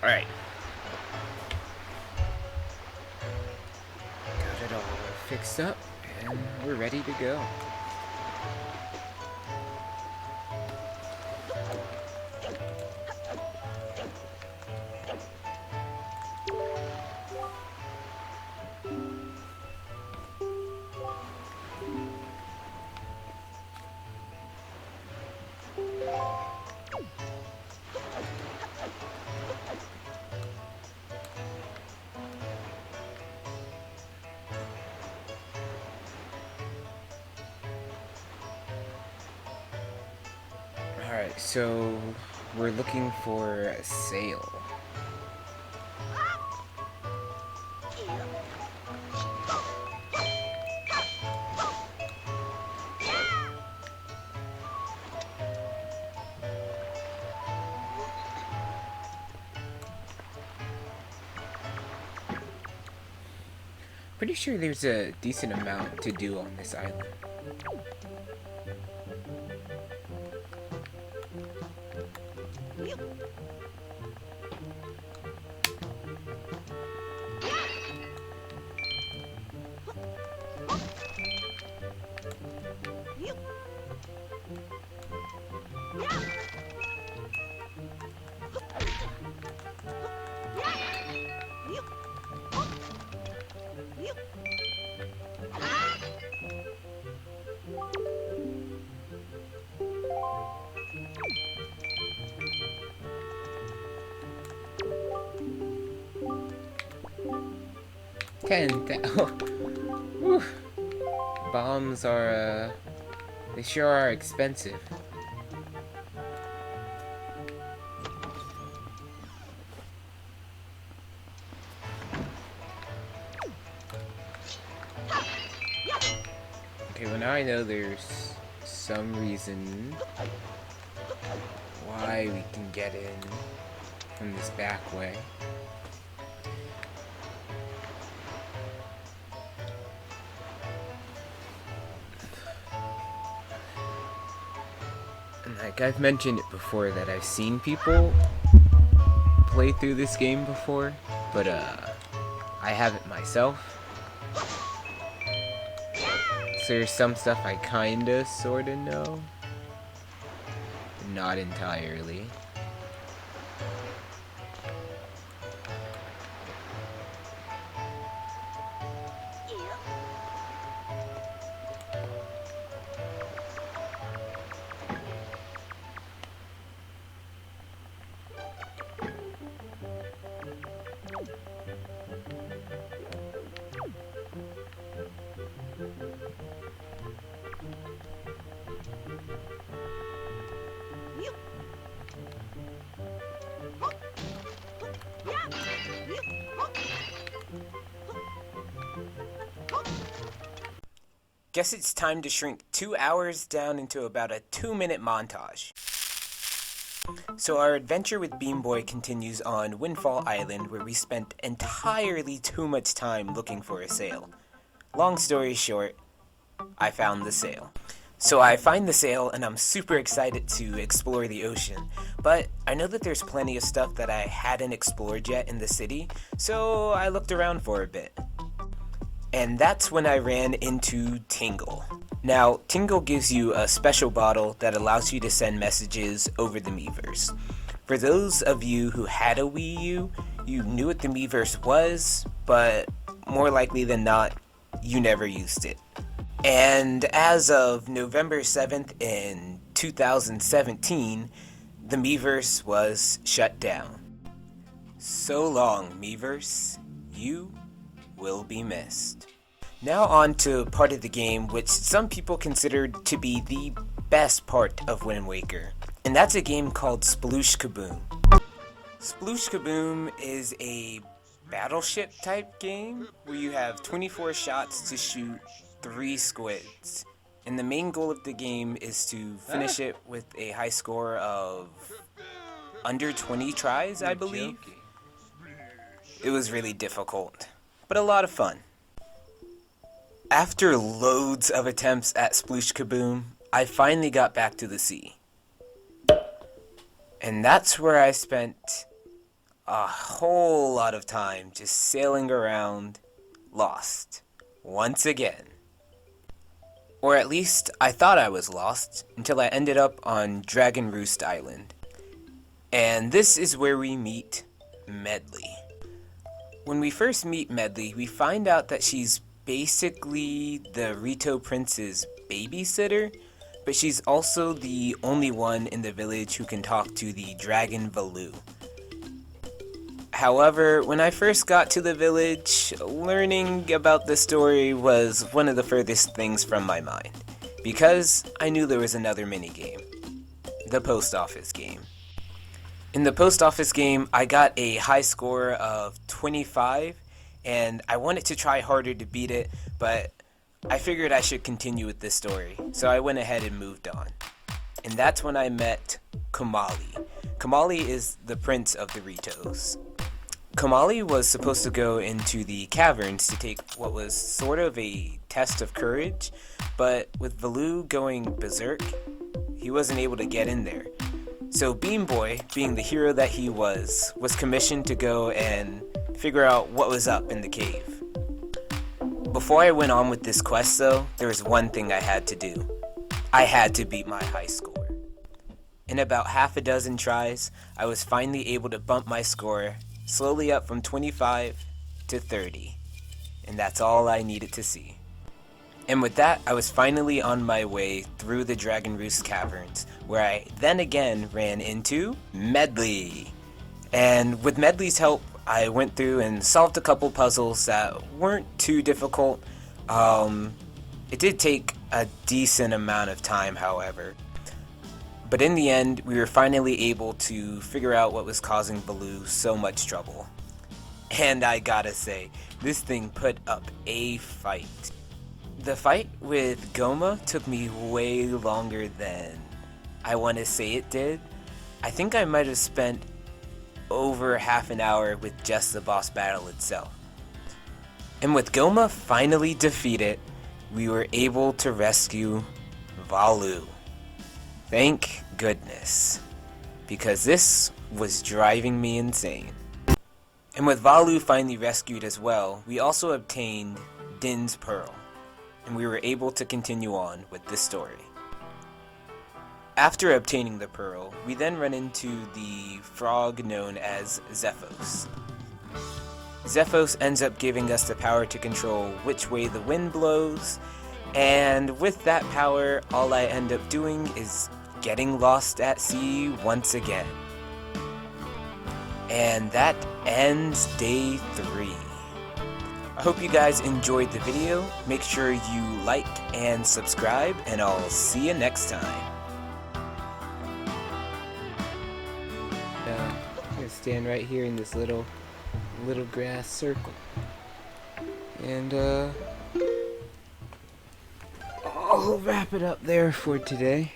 Alright. Got it all fixed up, and we're ready to go. Alright, so we're looking for a sale. Pretty sure there's a decent amount to do on this island. Whew. Bombs are, they sure are expensive. Okay, well now I know there's some reason why we can get in from this back way. Like I've mentioned it before that I've seen people play through this game before, but I haven't myself. So there's some stuff I kinda sorta know, but not entirely. Guess it's time to shrink 2 hours down into about a 2-minute montage. So our adventure with Beam Boy continues on Windfall Island, where we spent entirely too much time looking for a sale. Long story short, I found the sale. So I find the sale and I'm super excited to explore the ocean, but I know that there's plenty of stuff that I hadn't explored yet in the city, so I looked around for a bit. And that's when I ran into Tingle. Now, Tingle gives you a special bottle that allows you to send messages over the Miiverse. For those of you who had a Wii U, you knew what the Miiverse was, but more likely than not, you never used it. And as of November 7th in 2017, the Miiverse was shut down. So long, Miiverse. You will be missed. Now on to part of the game which some people consider to be the best part of Wind Waker, and that's a game called Sploosh Kaboom. Sploosh Kaboom is a battleship type game where you have 24 shots to shoot 3 squids. And the main goal of the game is to finish it with a high score of under 20 tries, I believe. It was really difficult, but a lot of fun. After loads of attempts at Sploosh Kaboom, I finally got back to the sea. And that's where I spent a whole lot of time just sailing around, lost, once again. Or at least I thought I was lost until I ended up on Dragon Roost Island. And this is where we meet Medli. When we first meet Medli, we find out that she's basically the Rito Prince's babysitter, but she's also the only one in the village who can talk to the dragon Valoo. However, when I first got to the village, learning about the story was one of the furthest things from my mind, because I knew there was another minigame, the post office game. In the post office game, I got a high score of 25, and I wanted to try harder to beat it, but I figured I should continue with this story, so I went ahead and moved on. And that's when I met Komali. Komali is the prince of the Ritos. Komali was supposed to go into the caverns to take what was sort of a test of courage, but with Valoo going berserk, he wasn't able to get in there. So Beam Boy, being the hero that he was commissioned to go and figure out what was up in the cave. Before I went on with this quest though, there was one thing I had to do. I had to beat my high score. In about half a dozen tries, I was finally able to bump my score slowly up from 25 to 30. And that's all I needed to see. And with that, I was finally on my way through the Dragon Roost Caverns, where I then again ran into Medli. And with Medli's help, I went through and solved a couple puzzles that weren't too difficult. It did take a decent amount of time, however. But in the end, we were finally able to figure out what was causing Valoo so much trouble. And I gotta say, this thing put up a fight. The fight with Gohma took me way longer than I want to say it did. I think I might have spent over half an hour with just the boss battle itself. And with Gohma finally defeated, we were able to rescue Valoo. Thank goodness, because this was driving me insane. And with Valoo finally rescued as well, we also obtained Din's Pearl, and we were able to continue on with this story. After obtaining the pearl, we then run into the frog known as Zephos. Zephos ends up giving us the power to control which way the wind blows, and with that power, all I end up doing is getting lost at sea once again. And that ends day 3. I hope you guys enjoyed the video. Make sure you like and subscribe, and I'll see you next time. I'm gonna stand right here in this little grass circle, and I'll wrap it up there for today.